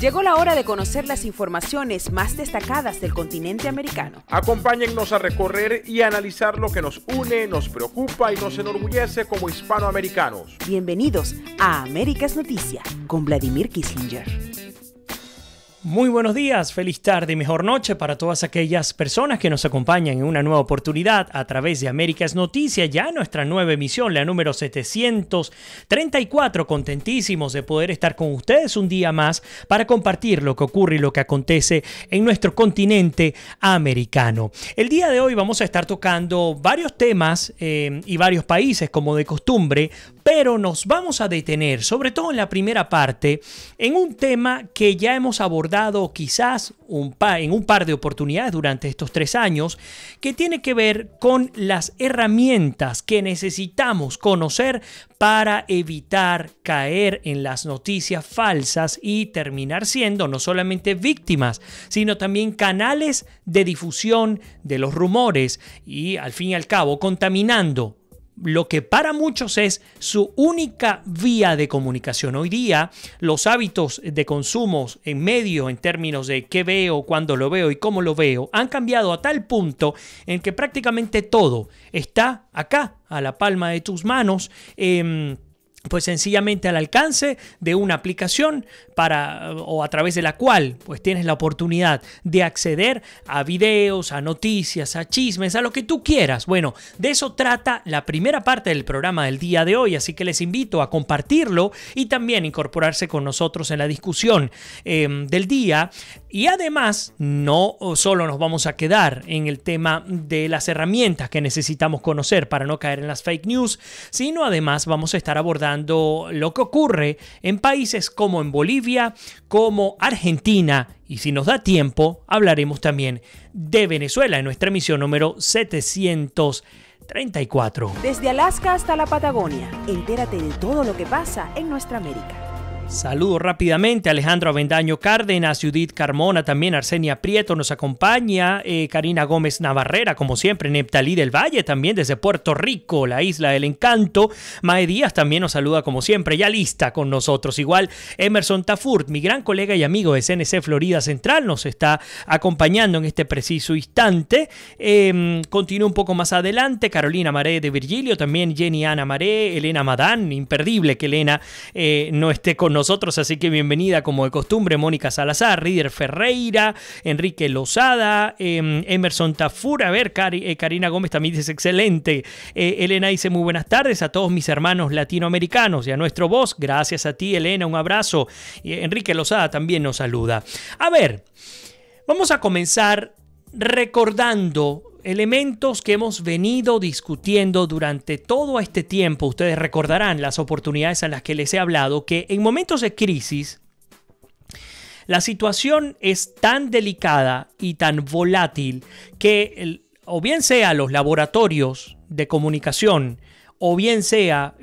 Llegó la hora de conocer las informaciones más destacadas del continente americano. Acompáñennos a recorrer y analizar lo que nos une, nos preocupa y nos enorgullece como hispanoamericanos. Bienvenidos a Américas Noticia con Vladimir Kislinger. Muy buenos días, feliz tarde y mejor noche para todas aquellas personas que nos acompañan en una nueva oportunidad a través de Américas Noticias, ya nuestra nueva emisión, la número 734, contentísimos de poder estar con ustedes un día más para compartir lo que ocurre y lo que acontece en nuestro continente americano. El día de hoy vamos a estar tocando varios temas y varios países como de costumbre, pero nos vamos a detener, sobre todo en la primera parte, en un tema que ya hemos abordado quizás en un par de oportunidades durante estos 3 años, que tiene que ver con las herramientas que necesitamos conocer para evitar caer en las noticias falsas y terminar siendo no solamente víctimas, sino también canales de difusión de los rumores y, al fin y al cabo, contaminando lo que para muchos es su única vía de comunicación. Hoy día los hábitos de consumo en medio, en términos de qué veo, cuándo lo veo y cómo lo veo, han cambiado a tal punto en que prácticamente todo está acá, a la palma de tus manos, pues sencillamente al alcance de una aplicación o a través de la cual pues tienes la oportunidad de acceder a videos, a noticias, a chismes, a lo que tú quieras. Bueno, de eso trata la primera parte del programa del día de hoy, así que les invito a compartirlo y también incorporarse con nosotros en la discusión del día. Y además, no solo nos vamos a quedar en el tema de las herramientas que necesitamos conocer para no caer en las fake news, sino además vamos a estar abordando lo que ocurre en países como en Bolivia, como Argentina, y si nos da tiempo, hablaremos también de Venezuela en nuestra emisión número 734. Desde Alaska hasta la Patagonia, entérate de todo lo que pasa en nuestra América. Saludo rápidamente a Alejandro Avendaño Cárdenas, Judith Carmona, también Arsenia Prieto nos acompaña, Karina Gómez Navarrera, como siempre, Neptalí del Valle, también desde Puerto Rico, la isla del encanto. Mae Díaz también nos saluda como siempre, ya lista con nosotros. Igual Emerson Tafurt, mi gran colega y amigo de CNC Florida Central, nos está acompañando en este preciso instante. Continúa un poco más adelante, Carolina Maré de Virgilio, también Jenny Ana Maré, Elena Madán, imperdible que Elena no esté con nosotros, así que bienvenida como de costumbre, Mónica Salazar, Rider Ferreira, Enrique Lozada, Emerson Tafur, a ver, Karina Gómez también dice excelente, Elena dice muy buenas tardes a todos mis hermanos latinoamericanos y a nuestro voz, gracias a ti Elena, un abrazo, Enrique Lozada también nos saluda. A ver, vamos a comenzar recordando elementos que hemos venido discutiendo durante todo este tiempo. Ustedes recordarán las oportunidades en las que les he hablado que en momentos de crisis la situación es tan delicada y tan volátil que o bien sea los laboratorios de comunicación o bien sea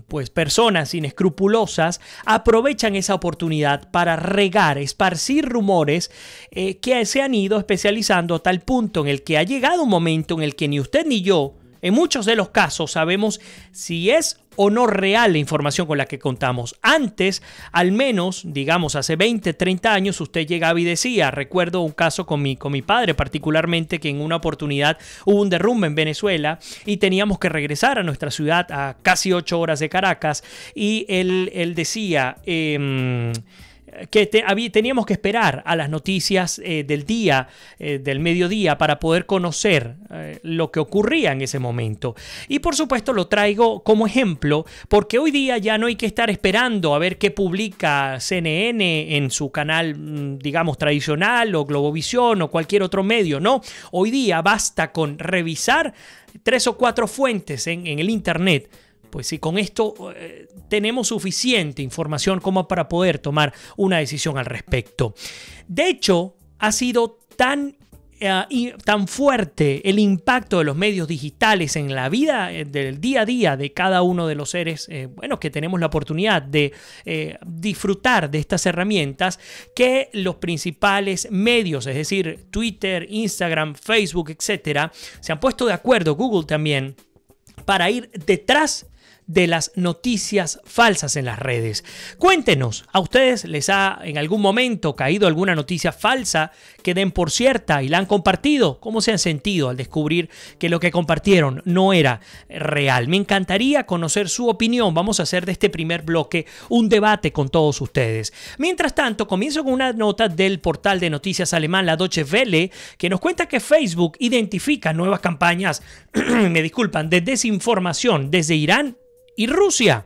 pues personas inescrupulosas aprovechan esa oportunidad para regar, esparcir rumores que se han ido especializando a tal punto en el que ha llegado un momento en el que ni usted ni yo, en muchos de los casos, sabemos si es o no real la información con la que contamos. Antes, al menos, digamos, hace 20, 30 años, usted llegaba y decía, recuerdo un caso con mi padre particularmente, que en una oportunidad hubo un derrumbe en Venezuela y teníamos que regresar a nuestra ciudad a casi 8 horas de Caracas y él decía que teníamos que esperar a las noticias del día, del mediodía, para poder conocer lo que ocurría en ese momento. Y por supuesto lo traigo como ejemplo porque hoy día ya no hay que estar esperando a ver qué publica CNN en su canal, digamos, tradicional o Globovisión o cualquier otro medio, ¿no? Hoy día basta con revisar 3 o 4 fuentes en el internet. Pues sí, con esto tenemos suficiente información como para poder tomar una decisión al respecto. De hecho, ha sido tan fuerte el impacto de los medios digitales en la vida del día a día de cada uno de los seres que tenemos la oportunidad de disfrutar de estas herramientas, que los principales medios, es decir, Twitter, Instagram, Facebook, etcétera, se han puesto de acuerdo, Google también, para ir detrás de las noticias falsas en las redes. Cuéntenos, ¿a ustedes les ha en algún momento caído alguna noticia falsa que den por cierta y la han compartido? ¿Cómo se han sentido al descubrir que lo que compartieron no era real? Me encantaría conocer su opinión. Vamos a hacer de este primer bloque un debate con todos ustedes. Mientras tanto, comienzo con una nota del portal de noticias alemán, la Deutsche Welle, que nos cuenta que Facebook identifica nuevas campañas, de desinformación desde Irán y Rusia.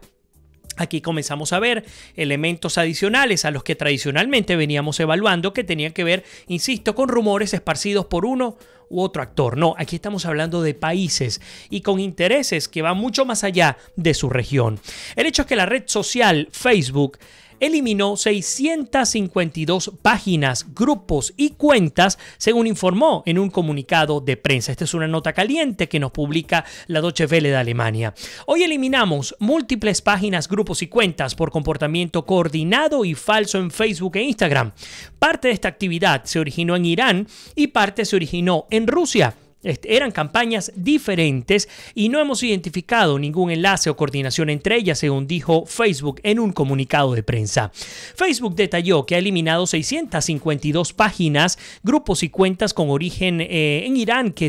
Aquí comenzamos a ver elementos adicionales a los que tradicionalmente veníamos evaluando que tenían que ver, insisto, con rumores esparcidos por uno u otro actor. No, aquí estamos hablando de países y con intereses que van mucho más allá de su región. El hecho es que la red social Facebook eliminó 652 páginas, grupos y cuentas, según informó en un comunicado de prensa. Esta es una nota caliente que nos publica la Deutsche Welle de Alemania. Hoy eliminamos múltiples páginas, grupos y cuentas por comportamiento coordinado y falso en Facebook e Instagram. Parte de esta actividad se originó en Irán y parte se originó en Rusia. Eran campañas diferentes y no hemos identificado ningún enlace o coordinación entre ellas, según dijo Facebook en un comunicado de prensa. Facebook detalló que ha eliminado 652 páginas, grupos y cuentas con origen en Irán que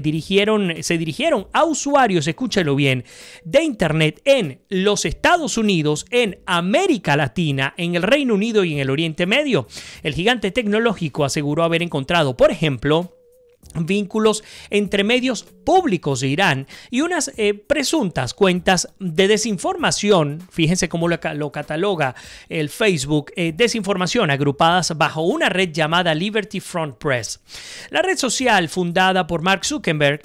se dirigieron a usuarios, escúchalo bien, de Internet en los Estados Unidos, en América Latina, en el Reino Unido y en el Oriente Medio. El gigante tecnológico aseguró haber encontrado, por ejemplo, vínculos entre medios públicos de Irán y unas presuntas cuentas de desinformación. Fíjense cómo lo cataloga el Facebook, desinformación agrupadas bajo una red llamada Liberty Front Press. La red social fundada por Mark Zuckerberg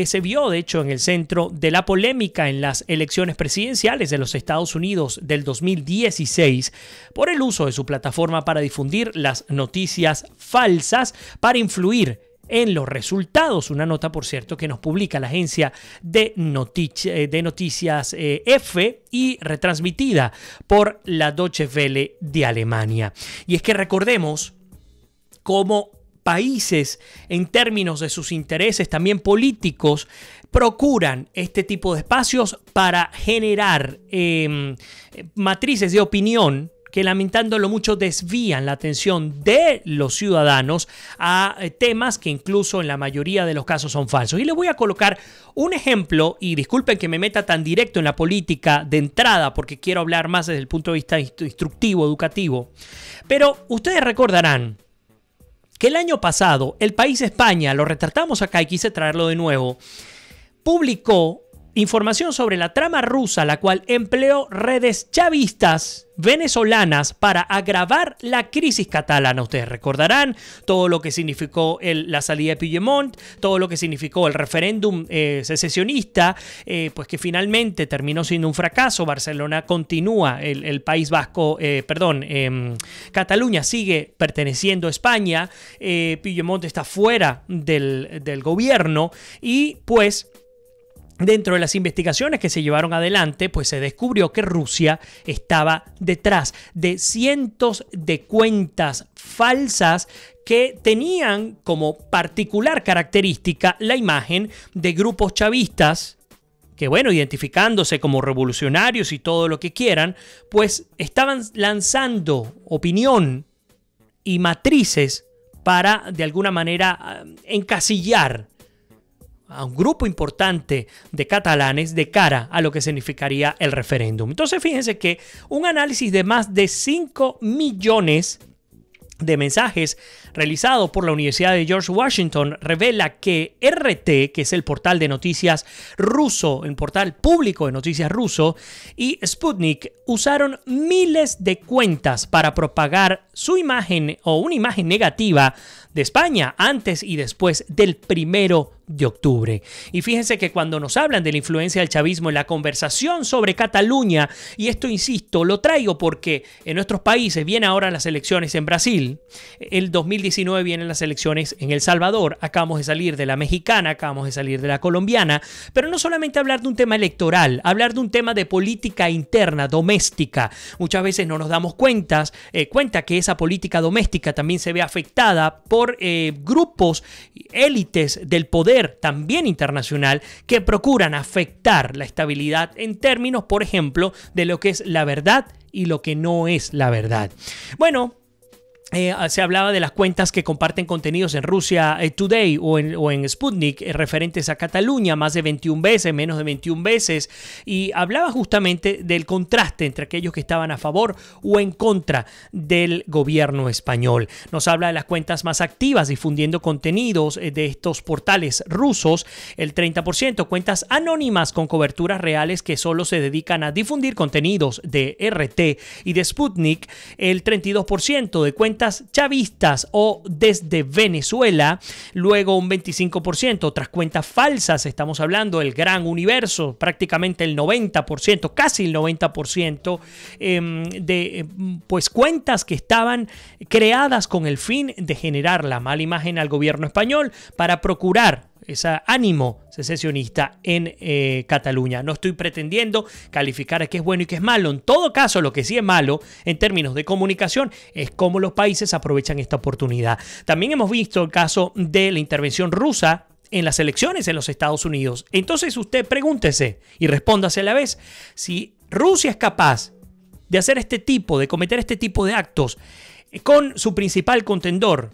se vio de hecho en el centro de la polémica en las elecciones presidenciales de los Estados Unidos del 2016 por el uso de su plataforma para difundir las noticias falsas para influir en los resultados. Una nota, por cierto, que nos publica la agencia de noticias EFE y retransmitida por la Deutsche Welle de Alemania. Y es que recordemos cómo países, en términos de sus intereses también políticos, procuran este tipo de espacios para generar matrices de opinión que, lamentándolo mucho, desvían la atención de los ciudadanos a temas que incluso en la mayoría de los casos son falsos. Y les voy a colocar un ejemplo, y disculpen que me meta tan directo en la política de entrada porque quiero hablar más desde el punto de vista instructivo, educativo, pero ustedes recordarán que el año pasado el país España, lo retratamos acá y quise traerlo de nuevo, publicó información sobre la trama rusa, la cual empleó redes chavistas venezolanas para agravar la crisis catalana. Ustedes recordarán todo lo que significó la salida de Puigdemont, todo lo que significó el referéndum secesionista, pues que finalmente terminó siendo un fracaso. Barcelona continúa, el País Vasco, Cataluña sigue perteneciendo a España, Puigdemont está fuera del gobierno y pues dentro de las investigaciones que se llevaron adelante, pues se descubrió que Rusia estaba detrás de cientos de cuentas falsas que tenían como particular característica la imagen de grupos chavistas que, bueno, identificándose como revolucionarios y todo lo que quieran, pues estaban lanzando opinión y matrices para, de alguna manera, encasillar a un grupo importante de catalanes de cara a lo que significaría el referéndum. Entonces fíjense que un análisis de más de 5 millones de mensajes realizado por la Universidad de George Washington revela que RT, que es el portal de noticias ruso, el portal público de noticias ruso, y Sputnik usaron miles de cuentas para propagar su imagen o una imagen negativa de España antes y después del 1 de octubre. Y fíjense que cuando nos hablan de la influencia del chavismo en la conversación sobre Cataluña, y esto insisto, lo traigo porque en nuestros países vienen ahora las elecciones en Brasil, el 2019 vienen las elecciones en El Salvador, acabamos de salir de la mexicana, acabamos de salir de la colombiana, pero no solamente hablar de un tema electoral, hablar de un tema de política interna, doméstica. Muchas veces no nos damos cuenta que esa política doméstica también se ve afectada por grupos, élites del poder poder también internacional que procuran afectar la estabilidad en términos, por ejemplo, de lo que es la verdad y lo que no es la verdad. Bueno, se hablaba de las cuentas que comparten contenidos en Russia Today o en Sputnik referentes a Cataluña más de 21 veces, menos de 21 veces, y hablaba justamente del contraste entre aquellos que estaban a favor o en contra del gobierno español. Nos habla de las cuentas más activas difundiendo contenidos de estos portales rusos, el 30%, cuentas anónimas con coberturas reales que solo se dedican a difundir contenidos de RT y de Sputnik, el 32% de cuentas chavistas o desde Venezuela, luego un 25%, otras cuentas falsas, estamos hablando del gran universo, prácticamente el 90%, casi el 90% de pues cuentas que estaban creadas con el fin de generar la mala imagen al gobierno español para procurar ese ánimo secesionista en Cataluña. No estoy pretendiendo calificar a qué es bueno y qué es malo. En todo caso, lo que sí es malo en términos de comunicación es cómo los países aprovechan esta oportunidad. También hemos visto el caso de la intervención rusa en las elecciones en los Estados Unidos. Entonces usted pregúntese y respóndase a la vez si Rusia es capaz de hacer de cometer este tipo de actos con su principal contendor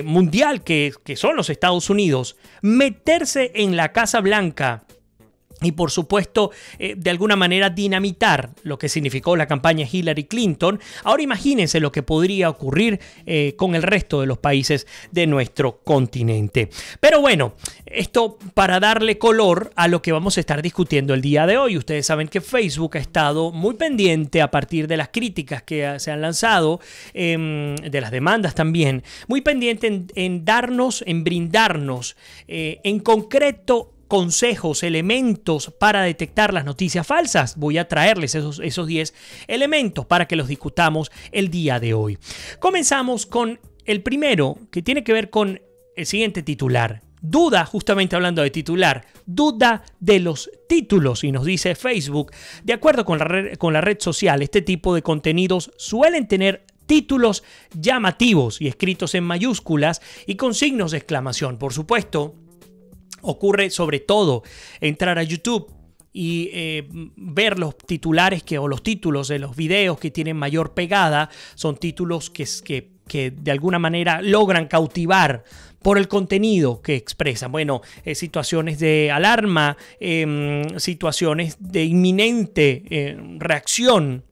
mundial que son los Estados Unidos, meterse en la Casa Blanca y por supuesto de alguna manera dinamitar lo que significó la campaña Hillary Clinton. Ahora imagínense lo que podría ocurrir con el resto de los países de nuestro continente. Pero bueno, esto para darle color a lo que vamos a estar discutiendo el día de hoy. Ustedes saben que Facebook ha estado muy pendiente a partir de las críticas que se han lanzado, de las demandas también, muy pendiente en brindarnos en concreto consejos, elementos para detectar las noticias falsas. Voy a traerles esos 10 elementos para que los discutamos el día de hoy. Comenzamos con el primero, que tiene que ver con el siguiente titular. Duda, justamente hablando de titular, duda de los títulos, y nos dice Facebook, de acuerdo con la red social, este tipo de contenidos suelen tener títulos llamativos y escritos en mayúsculas y con signos de exclamación. Por supuesto, ocurre sobre todo entrar a YouTube y ver los titulares o los títulos de los videos que tienen mayor pegada. Son títulos que de alguna manera logran cautivar por el contenido que expresan. Bueno, situaciones de alarma, situaciones de inminente reacción.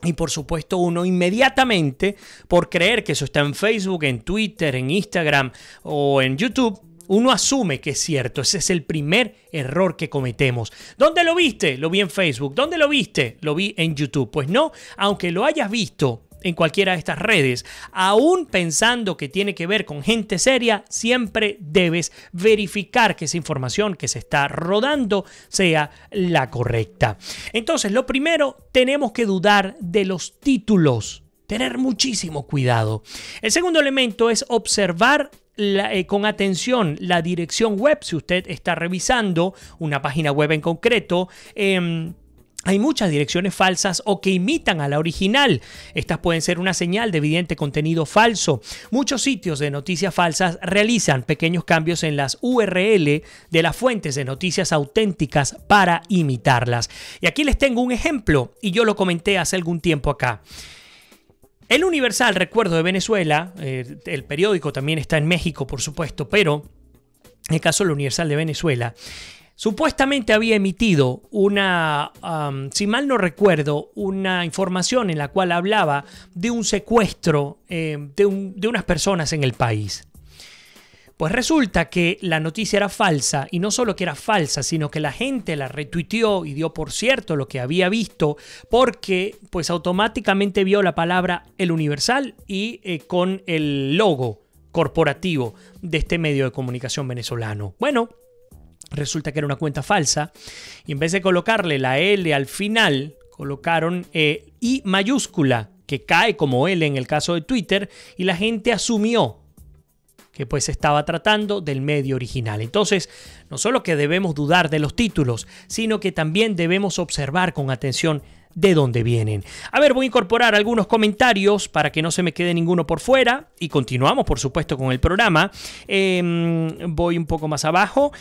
Y por supuesto uno inmediatamente, por creer que eso está en Facebook, en Twitter, en Instagram o en YouTube, uno asume que es cierto. Ese es el primer error que cometemos. ¿Dónde lo viste? Lo vi en Facebook. ¿Dónde lo viste? Lo vi en YouTube. Pues no, aunque lo hayas visto en cualquiera de estas redes, aún pensando que tiene que ver con gente seria, siempre debes verificar que esa información que se está rodando sea la correcta. Entonces, lo primero, tenemos que dudar de los títulos. Tener muchísimo cuidado. El segundo elemento es observar con atención la dirección web. Si usted está revisando una página web en concreto, hay muchas direcciones falsas o que imitan a la original. Estas pueden ser una señal de evidente contenido falso. Muchos sitios de noticias falsas realizan pequeños cambios en las URL de las fuentes de noticias auténticas para imitarlas. Y aquí les tengo un ejemplo, y yo lo comenté hace algún tiempo acá. El Universal, recuerdo, de Venezuela, el periódico también está en México, por supuesto, pero en el caso del Universal de Venezuela, supuestamente había emitido si mal no recuerdo, una información en la cual hablaba de un secuestro de unas personas en el país. Pues resulta que la noticia era falsa, y no solo que era falsa, sino que la gente la retuiteó y dio por cierto lo que había visto, porque pues automáticamente vio la palabra El Universal y con el logo corporativo de este medio de comunicación venezolano. Bueno, resulta que era una cuenta falsa, y en vez de colocarle la L al final, colocaron I mayúscula, que cae como L en el caso de Twitter, y la gente asumió que pues se estaba tratando del medio original. Entonces, no solo que debemos dudar de los títulos, sino que también debemos observar con atención de dónde vienen. A ver, voy a incorporar algunos comentarios para que no se me quede ninguno por fuera y continuamos, por supuesto, con el programa. Voy un poco más abajo.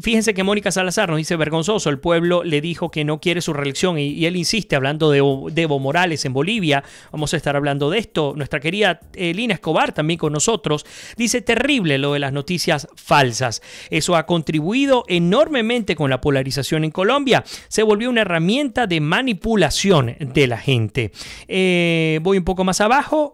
Fíjense que Mónica Salazar nos dice: vergonzoso, el pueblo le dijo que no quiere su reelección y él insiste hablando de Evo Morales en Bolivia. Vamos a estar hablando de esto. Nuestra querida Lina Escobar también con nosotros dice: terrible lo de las noticias falsas. Eso ha contribuido enormemente con la polarización en Colombia. Se volvió una herramienta de manipulación de la gente. Voy un poco más abajo.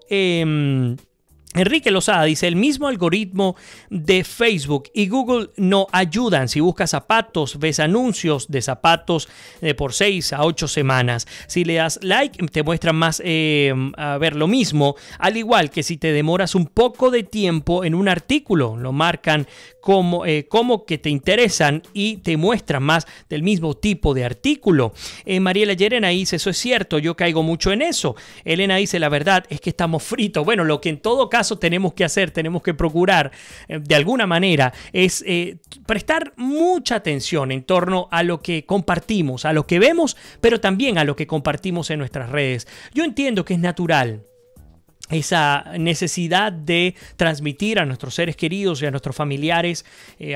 Enrique Lozada dice: el mismo algoritmo de Facebook y Google no ayudan. Si buscas zapatos, ves anuncios de zapatos por 6 a 8 semanas. Si le das like, te muestran más a ver lo mismo. Al igual que si te demoras un poco de tiempo en un artículo, lo marcan como que te interesan y te muestran más del mismo tipo de artículo. Mariela Llerena dice: eso es cierto, yo caigo mucho en eso. Elena dice: la verdad es que estamos fritos. Bueno, lo que en todo caso tenemos que hacer, tenemos que procurar de alguna manera es prestar mucha atención en torno a lo que compartimos, a lo que vemos, pero también a lo que compartimos en nuestras redes. Yo entiendo que es natural esa necesidad de transmitir a nuestros seres queridos y a nuestros familiares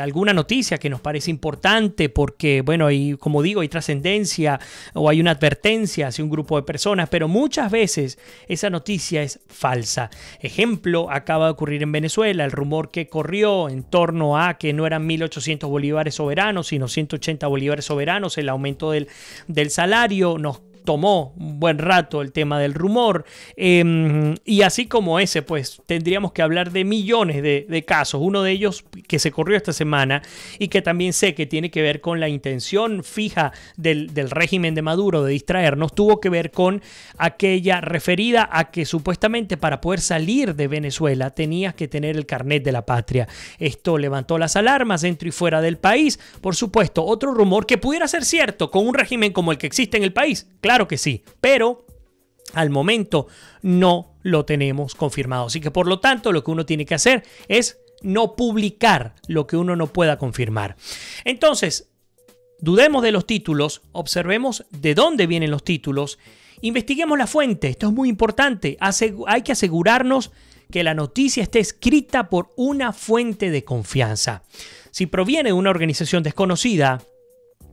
alguna noticia que nos parece importante porque, bueno, como digo, hay trascendencia o hay una advertencia hacia un grupo de personas, pero muchas veces esa noticia es falsa. Ejemplo, acaba de ocurrir en Venezuela, el rumor que corrió en torno a que no eran 1.800 bolívares soberanos, sino 180 bolívares soberanos, el aumento del salario. Nos tomó un buen rato el tema del rumor y así como ese, pues tendríamos que hablar de millones de casos. Uno de ellos que se corrió esta semana y que también sé que tiene que ver con la intención fija del régimen de Maduro de distraernos, tuvo que ver con aquella referida a que supuestamente para poder salir de Venezuela tenías que tener el carnet de la patria. Esto levantó las alarmas dentro y fuera del país. Por supuesto, otro rumor que pudiera ser cierto con un régimen como el que existe en el país. Claro que sí, pero al momento no lo tenemos confirmado. Así que por lo tanto lo que uno tiene que hacer es no publicar lo que uno no pueda confirmar. Entonces, dudemos de los títulos, observemos de dónde vienen los títulos, investiguemos la fuente. Esto es muy importante. Hay que asegurarnos que la noticia esté escrita por una fuente de confianza. Si proviene de una organización desconocida,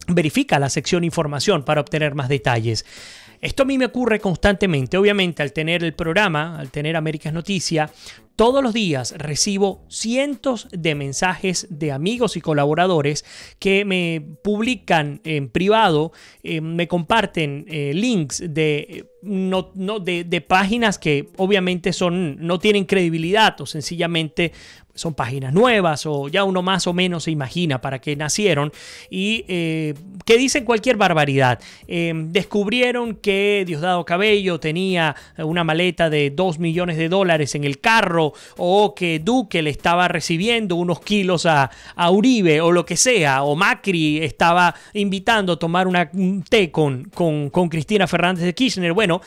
verifica la sección información para obtener más detalles. Esto a mí me ocurre constantemente. Obviamente, al tener el programa, al tener Américas Noticia, todos los días recibo cientos de mensajes de amigos y colaboradores que me publican en privado, me comparten links de páginas que obviamente no tienen credibilidad o sencillamente son páginas nuevas o ya uno más o menos se imagina para qué nacieron y que dicen cualquier barbaridad. Descubrieron que Diosdado Cabello tenía una maleta de $2 millones en el carro, o que Duque le estaba recibiendo unos kilos a Uribe o lo que sea, o Macri estaba invitando a tomar un té con Cristina Fernández de Kirchner. Bueno,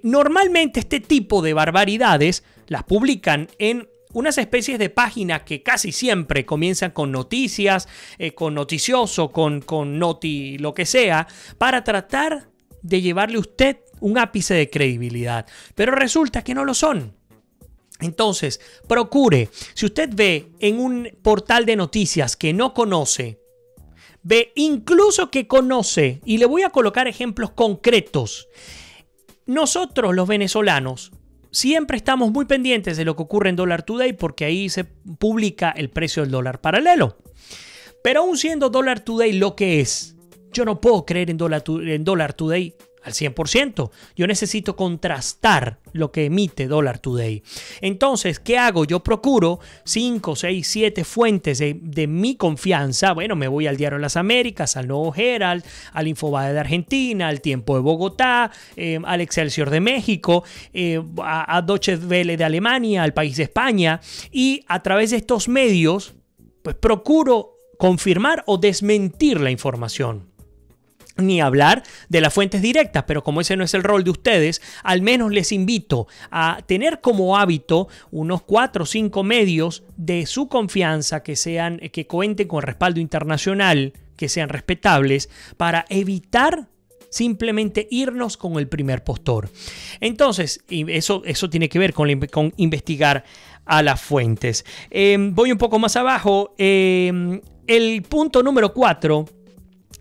normalmente este tipo de barbaridades las publican en unas especies de páginas que casi siempre comienzan con noticias, con noticioso, con noti lo que sea, para tratar de llevarle a usted un ápice de credibilidad. Pero resulta que no lo son. Entonces, procure, si usted ve en un portal de noticias que no conoce, ve incluso que conoce, y le voy a colocar ejemplos concretos. Nosotros los venezolanos siempre estamos muy pendientes de lo que ocurre en Dollar Today porque ahí se publica el precio del dólar paralelo. Pero aún siendo Dollar Today lo que es, yo no puedo creer en Dollar Today al 100%. Yo necesito contrastar lo que emite Dollar Today. Entonces, ¿qué hago? Yo procuro 5, 6, 7 fuentes de mi confianza. Bueno, me voy al Diario de las Américas, al Nuevo Herald, al Infobae de Argentina, al Tiempo de Bogotá, al Excelsior de México, a Deutsche Welle de Alemania, al País de España. Y a través de estos medios, pues procuro confirmar o desmentir la información. Ni hablar de las fuentes directas, pero como ese no es el rol de ustedes, al menos les invito a tener como hábito unos 4 o 5 medios de su confianza que cuenten con respaldo internacional, que sean respetables, para evitar simplemente irnos con el primer postor. Entonces, eso tiene que ver con investigar a las fuentes. Voy un poco más abajo. El punto número 4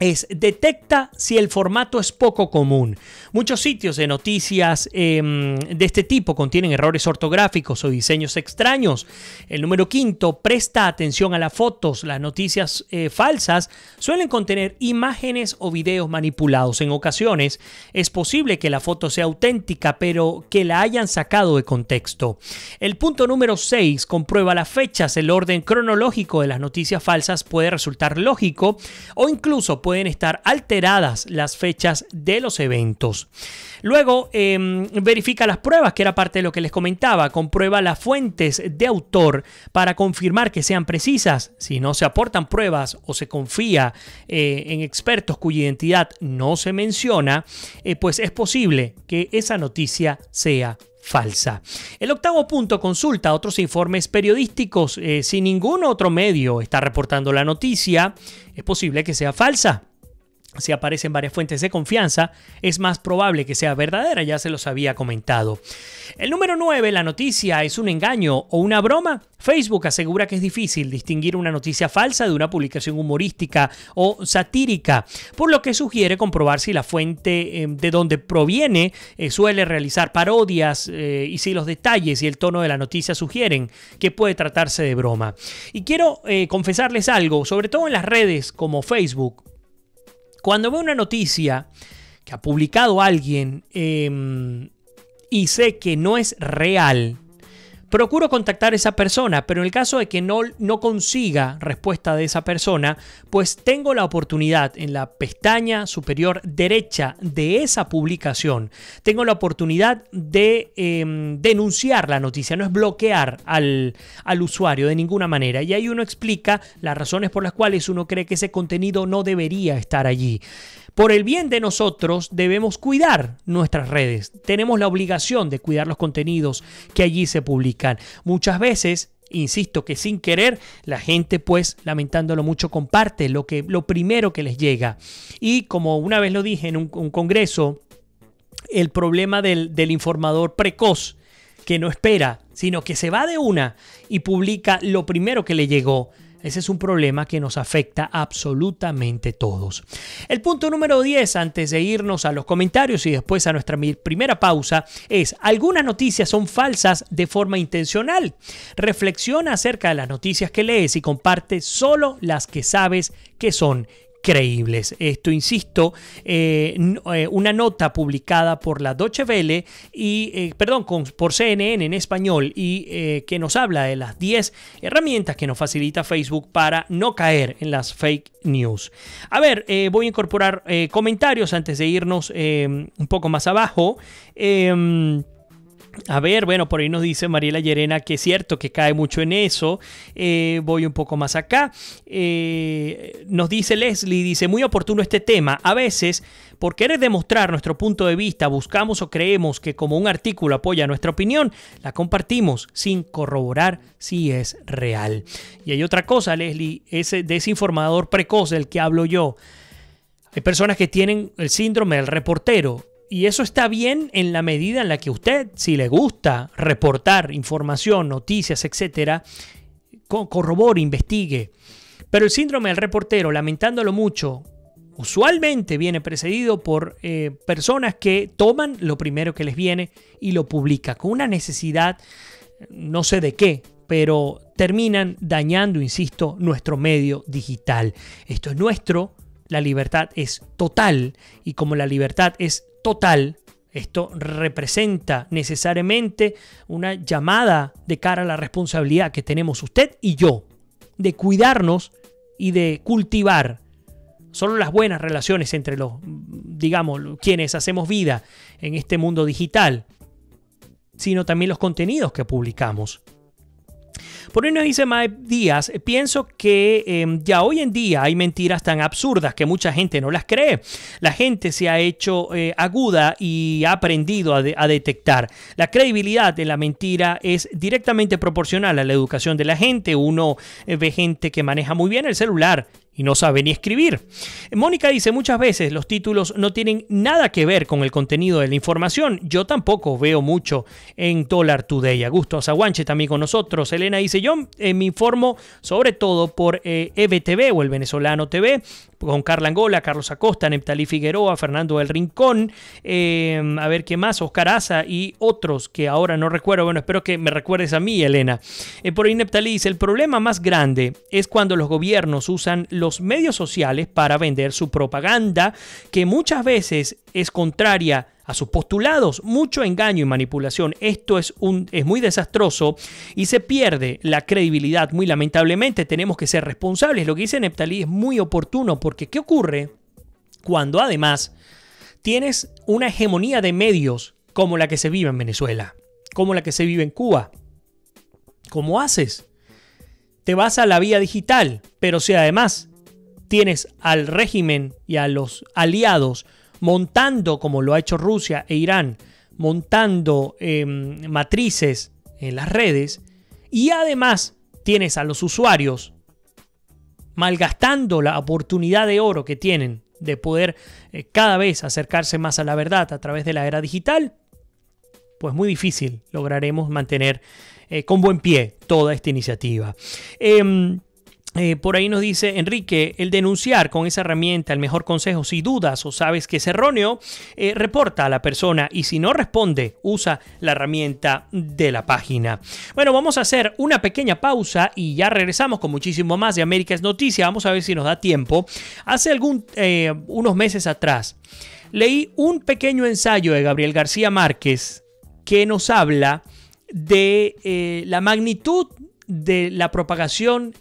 es: detecta si el formato es poco común. Muchos sitios de noticias de este tipo contienen errores ortográficos o diseños extraños. El número 5, presta atención a las fotos. Las noticias falsas suelen contener imágenes o videos manipulados. En ocasiones es posible que la foto sea auténtica, pero que la hayan sacado de contexto. El punto número 6, comprueba las fechas. El orden cronológico de las noticias falsas puede resultar lógico o incluso pueden estar alteradas las fechas de los eventos. Luego, verifica las pruebas, que era parte de lo que les comentaba. Comprueba las fuentes de autor para confirmar que sean precisas. Si no se aportan pruebas o se confía en expertos cuya identidad no se menciona, pues es posible que esa noticia sea falsa. El 8º punto: consulta otros informes periodísticos. Si ningún otro medio está reportando la noticia, es posible que sea falsa. Si aparecen varias fuentes de confianza, es más probable que sea verdadera, ya se los había comentado. El número 9, la noticia es un engaño o una broma. Facebook asegura que es difícil distinguir una noticia falsa de una publicación humorística o satírica, por lo que sugiere comprobar si la fuente de donde proviene suele realizar parodias y si los detalles y el tono de la noticia sugieren que puede tratarse de broma. Y quiero confesarles algo, sobre todo en las redes como Facebook. Cuando veo una noticia que ha publicado alguien y sé que no es real, procuro contactar a esa persona, pero en el caso de que no consiga respuesta de esa persona, pues tengo la oportunidad en la pestaña superior derecha de esa publicación, tengo la oportunidad de denunciar la noticia, no es bloquear al usuario de ninguna manera. Y ahí uno explica las razones por las cuales uno cree que ese contenido no debería estar allí. Por el bien de nosotros debemos cuidar nuestras redes. Tenemos la obligación de cuidar los contenidos que allí se publican. Muchas veces, insisto, que sin querer la gente, pues lamentándolo mucho, comparte lo primero que les llega. Y como una vez lo dije en un congreso, el problema del informador precoz, que no espera, sino que se va de una y publica lo primero que le llegó. Ese es un problema que nos afecta a absolutamente todos. El punto número 10, antes de irnos a los comentarios y después a nuestra primera pausa, es: algunas noticias son falsas de forma intencional. Reflexiona acerca de las noticias que lees y comparte solo las que sabes que son creíbles. Esto, insisto, una nota publicada por la Deutsche Welle por CNN en español y que nos habla de las 10 herramientas que nos facilita Facebook para no caer en las fake news. A ver, voy a incorporar comentarios antes de irnos un poco más abajo. A ver, bueno, por ahí nos dice Mariela Llerena que es cierto que cae mucho en eso. Voy un poco más acá. Nos dice Leslie, dice: muy oportuno este tema. A veces, por querer demostrar nuestro punto de vista, buscamos o creemos que como un artículo apoya nuestra opinión, la compartimos sin corroborar si es real. Y hay otra cosa, Leslie, de ese informador precoz del que hablo yo. Hay personas que tienen el síndrome del reportero. Y eso está bien en la medida en la que usted, si le gusta reportar información, noticias, etcétera, corrobore, investigue. Pero el síndrome del reportero, lamentándolo mucho, usualmente viene precedido por personas que toman lo primero que les viene y lo publican con una necesidad, no sé de qué, pero terminan dañando, insisto, nuestro medio digital. Esto es nuestro, la libertad es total, y como la libertad es total, esto representa necesariamente una llamada de cara a la responsabilidad que tenemos usted y yo de cuidarnos y de cultivar solo las buenas relaciones entre quienes hacemos vida en este mundo digital, sino también los contenidos que publicamos. Por ahí nos dice Mae Díaz: pienso que ya hoy en día hay mentiras tan absurdas que mucha gente no las cree. La gente se ha hecho aguda y ha aprendido a detectar. La credibilidad de la mentira es directamente proporcional a la educación de la gente. Uno ve gente que maneja muy bien el celular y no sabe ni escribir. Mónica dice, muchas veces los títulos no tienen nada que ver con el contenido de la información. Yo tampoco veo mucho en Dólar Today. Augusto Azaguanche también con nosotros. Elena dice, yo me informo sobre todo por EVTV o el Venezolano TV, con Carla Angola, Carlos Acosta, Neptalí Figueroa, Fernando del Rincón, a ver qué más, Oscar Aza y otros que ahora no recuerdo. Bueno, espero que me recuerdes a mí, Elena. Por ahí Neptalí dice, el problema más grande es cuando los gobiernos usan los medios sociales para vender su propaganda, que muchas veces es contraria a sus postulados, mucho engaño y manipulación. Esto es muy desastroso y se pierde la credibilidad. Muy lamentablemente tenemos que ser responsables. Lo que dice Neptalí es muy oportuno, porque ¿qué ocurre cuando además tienes una hegemonía de medios como la que se vive en Venezuela, como la que se vive en Cuba? ¿Cómo haces? Te vas a la vía digital, pero si además tienes al régimen y a los aliados montando, como lo ha hecho Rusia e Irán, montando matrices en las redes, y además tienes a los usuarios malgastando la oportunidad de oro que tienen de poder cada vez acercarse más a la verdad a través de la era digital, pues muy difícil lograremos mantener con buen pie toda esta iniciativa. Por ahí nos dice Enrique, el denunciar con esa herramienta el mejor consejo. Si dudas o sabes que es erróneo, reporta a la persona, y si no responde, usa la herramienta de la página. Bueno, vamos a hacer una pequeña pausa y ya regresamos con muchísimo más de América es Noticia. Vamos a ver si nos da tiempo. Hace unos meses atrás leí un pequeño ensayo de Gabriel García Márquez que nos habla de la magnitud de la propagación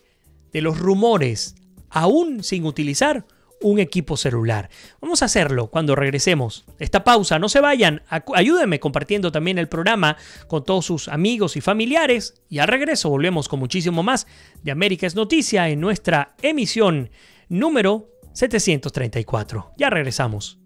de los rumores, aún sin utilizar un equipo celular. Vamos a hacerlo cuando regresemos. Esta pausa, no se vayan, ayúdenme compartiendo también el programa con todos sus amigos y familiares, y al regreso volvemos con muchísimo más de América es Noticia en nuestra emisión número 734. Ya regresamos.